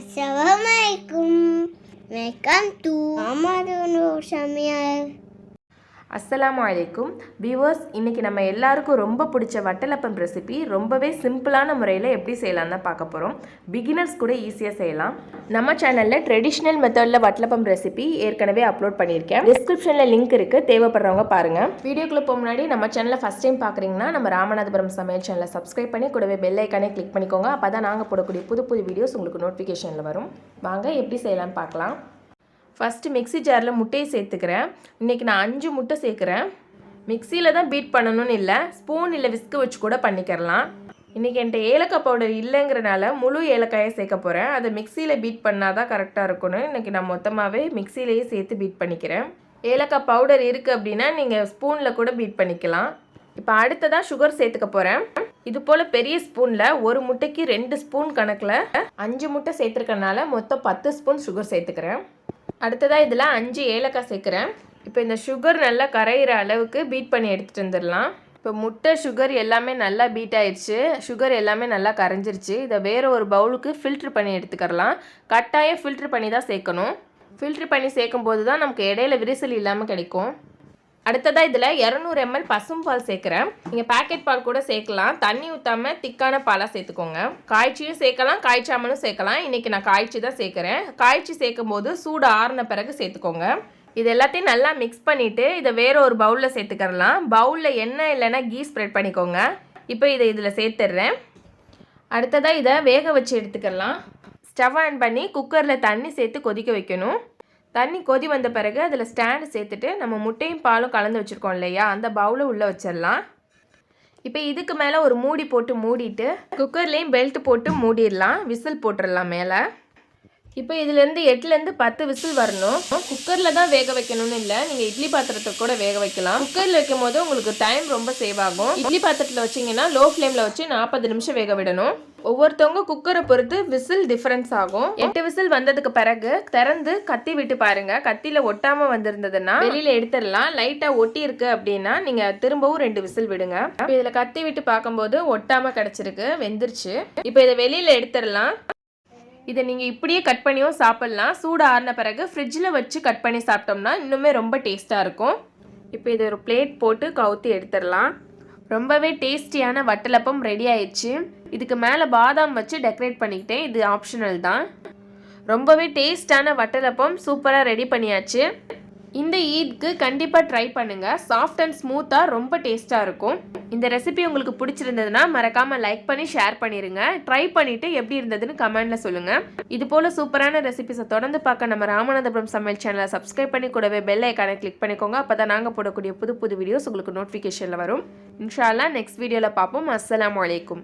Assalamualaikum. Welcome to Amadunu Samayal. அஸ்ஸலாமு அலைக்கும் viewers, இன்றைக்கி நம்ம எல்லாருக்கும் ரொம்ப பிடிச்ச வட்டலப்பம் ரெசிபி ரொம்பவே சிம்பிளான முறையில் எப்படி செய்யலாம் தான் பார்க்க போகிறோம். பிகினர்ஸ் கூட ஈஸியாக செய்யலாம். நம்ம சேனலில் ட்ரெடிஷ்னல் மெத்தடில் வட்டலப்பம் ரெசிபி ஏற்கனவே அப்லோட் பண்ணியிருக்கேன். டிஸ்கிரிப்ஷனில் லிங்க் இருக்குது, தேவைப்படுறவங்க பாருங்கள். வீடியோக்குள்ளே போக முன்னாடி நம்ம சேனலை ஃபஸ்ட் டைம் பார்க்குறீங்கன்னா நம்ம ராமநாதபுரம் சமையல் சேனலை சப்ஸ்கிரைப் பண்ணி கூடவே பெல் ஐக்கானே கிளிக் பண்ணிக்கோங்க. அப்போ தான் நாங்கள் போடக்கூடிய புது புது வீடியோஸ் உங்களுக்கு நோட்டிஃபிகேஷனில் வரும். வாங்க எப்படி செய்யலாம்னு பார்க்கலாம். ஃபஸ்ட்டு மிக்ஸி ஜாரில் முட்டையை சேர்த்துக்கிறேன். இன்றைக்கி நான் 5 முட்டை சேர்க்குறேன். மிக்சியில் தான் பீட் பண்ணணும்னு இல்லை, ஸ்பூன் இல்லை விஸ்கு வச்சு கூட பண்ணிக்கிறலாம். இன்றைக்கி என்கிட்ட ஏலக்காய் பவுடர் இல்லைங்கிறனால முழு ஏலக்காயை சேர்க்க போகிறேன். அதை மிக்சியில் பீட் பண்ணால் தான் கரெக்டாக இருக்கும்னு இன்றைக்கி நான் மொத்தமாகவே மிக்சியிலேயே சேர்த்து பீட் பண்ணிக்கிறேன். ஏலக்காய் பவுடர் இருக்குது அப்படின்னா நீங்கள் ஸ்பூனில் கூட பீட் பண்ணிக்கலாம். இப்போ அடுத்ததாக சுகர் சேர்த்துக்க போகிறேன். இது போல் பெரிய ஸ்பூனில் ஒரு முட்டைக்கு 2 ஸ்பூன் கணக்கில் 5 முட்டை சேர்த்துருக்கனால மொத்தம் 10 ஸ்பூன் சுகர் சேர்த்துக்கிறேன். அடுத்ததாக இதில் 5 ஏலக்காய் சேர்க்குறேன். இப்போ இந்த சுகர் நல்லா கரையிற அளவுக்கு பீட் பண்ணி எடுத்துகிட்டு வந்துடலாம். இப்போ முட்டை சுகர் எல்லாமே நல்லா பீட் ஆயிடுச்சு. சுகர் எல்லாமே நல்லா கரைஞ்சிருச்சு. இதை வேறு ஒரு பவுலுக்கு ஃபில்ட்ரு பண்ணி எடுத்துக்கலாம். கட்டாயம் ஃபில்ட்ரு பண்ணி தான் சேர்க்கணும். ஃபில்ட்ரு பண்ணி சேர்க்கும் போது தான் நமக்கு இடையில விரிசல் இல்லாமல் கிடைக்கும். அடுத்ததாக இதில் 200 ml பசும்பால் சேர்க்குறேன். நீங்கள் பேக்கெட் பால் கூட சேர்க்கலாம். தண்ணி ஊற்றாமல் திக்கான பாலாக சேர்த்துக்கோங்க. காய்ச்சியும் சேர்க்கலாம், காய்ச்சாமலும் சேர்க்கலாம். இன்றைக்கி நான் காய்ச்சி தான் சேர்க்குறேன். காய்ச்சி சேர்க்கும் போது சூடு ஆறின பிறகு சேர்த்துக்கோங்க. இது எல்லாத்தையும் நல்லா மிக்ஸ் பண்ணிவிட்டு இதை வேறு ஒரு பவுலில் சேர்த்துக்கிறலாம். பவுலில் எண்ணெய் இல்லைன்னா கீ ஸ்ப்ரெட் பண்ணிக்கோங்க. இப்போ இதை இதில் சேர்த்துடுறேன். அடுத்ததாக இதை வேக வச்சு எடுத்துக்கலாம். ஸ்டவ் ஆன் பண்ணி குக்கரில் தண்ணி சேர்த்து கொதிக்க வைக்கணும். தண்ணி கொதி வந்த பிறகு அதில் ஸ்டாண்டு சேர்த்துட்டு நம்ம முட்டையும் பாலும் கலந்து வச்சுருக்கோம் இல்லையா, அந்த பவுலை உள்ளே வச்சிடலாம். இப்போ இதுக்கு மேலே ஒரு மூடி போட்டு மூடிட்டு குக்கர்லேயும் பெல்ட் போட்டு மூடிடலாம். விசில் போட்டுடலாம் மேலே. இப்போ இதுலேருந்து 8லேருந்து 10 விசில் வரணும். குக்கரில் தான் வேக வைக்கணும்னு இல்லை, நீங்கள் இட்லி பாத்திரத்தை கூட வேக வைக்கலாம். குக்கரில் வைக்கும் போது உங்களுக்கு டைம் ரொம்ப சேவ் ஆகும். இட்லி பாத்திரத்தில் வச்சிங்கன்னா லோ ஃப்ளேமில் வச்சு 40 நிமிஷம் வேக விடணும். ஒவ்வொருத்தவங்க குக்கரை பொறுத்து விசில் டிஃப்ரென்ஸ் ஆகும். 8 விசில் வந்ததுக்கு பிறகு திறந்து கத்தி விட்டு பாருங்க. கத்தியில் ஒட்டாமல் வந்திருந்ததுன்னா வெளியில் எடுத்துடலாம். லைட்டாக ஒட்டி இருக்கு அப்படின்னா நீங்கள் திரும்பவும் 2 விசில் விடுங்க. இப்போ இதில் கத்தி விட்டு பார்க்கும்போது ஒட்டாமல் கிடச்சிருக்கு, வெந்துருச்சு. இப்போ இதை வெளியில் எடுத்துடலாம். இதை நீங்கள் இப்படியே கட் பண்ணியும் சாப்பிட்லாம். சூடு ஆறின பிறகு ஃப்ரிட்ஜில் வச்சு கட் பண்ணி சாப்பிட்டோம்னா இன்னுமே ரொம்ப டேஸ்ட்டாக இருக்கும். இப்போ இது ஒரு பிளேட் போட்டு கவுத்தி எடுத்துடலாம். ரொம்பவே டேஸ்டியான வட்டலப்பம் ரெடி ஆயிடுச்சு. இதுக்கு மேலே பாதாம் வச்சு டெக்கரேட் பண்ணிக்கிட்டேன். இது ஆப்ஷனல் தான். ரொம்பவே டேஸ்டான வட்டலப்பம் சூப்பராக ரெடி பண்ணியாச்சு. இந்த ஈத்க்கு கண்டிப்பாக ட்ரை பண்ணுங்கள். சாஃப்ட் அண்ட் ஸ்மூத்தாக ரொம்ப டேஸ்ட்டாக இருக்கும். இந்த ரெசிபி உங்களுக்கு பிடிச்சிருந்ததுன்னா மறக்காமல் லைக் பண்ணி ஷேர் பண்ணிடுங்க. ட்ரை பண்ணிவிட்டு எப்படி இருந்ததுன்னு கமெண்டில் சொல்லுங்கள். இது போல் சூப்பரான ரெசிபிஸை தொடர்ந்து பார்க்க நம்ம ராமநாதபுரம் சமையல் சேனலை சப்ஸ்கிரைப் பண்ணி கூடவே பெல் ஐக்கானை கிளிக் பண்ணிக்கோங்க. அப்போ தான் நாங்கள் போடக்கூடிய புது புது வீடியோஸ் உங்களுக்கு நோட்டிஃபிகேஷனில் வரும். இன்ஷா அல்லாஹ் நெக்ஸ்ட் வீடியோவில் பார்ப்போம். அஸ்ஸலாமு அலைக்கும்.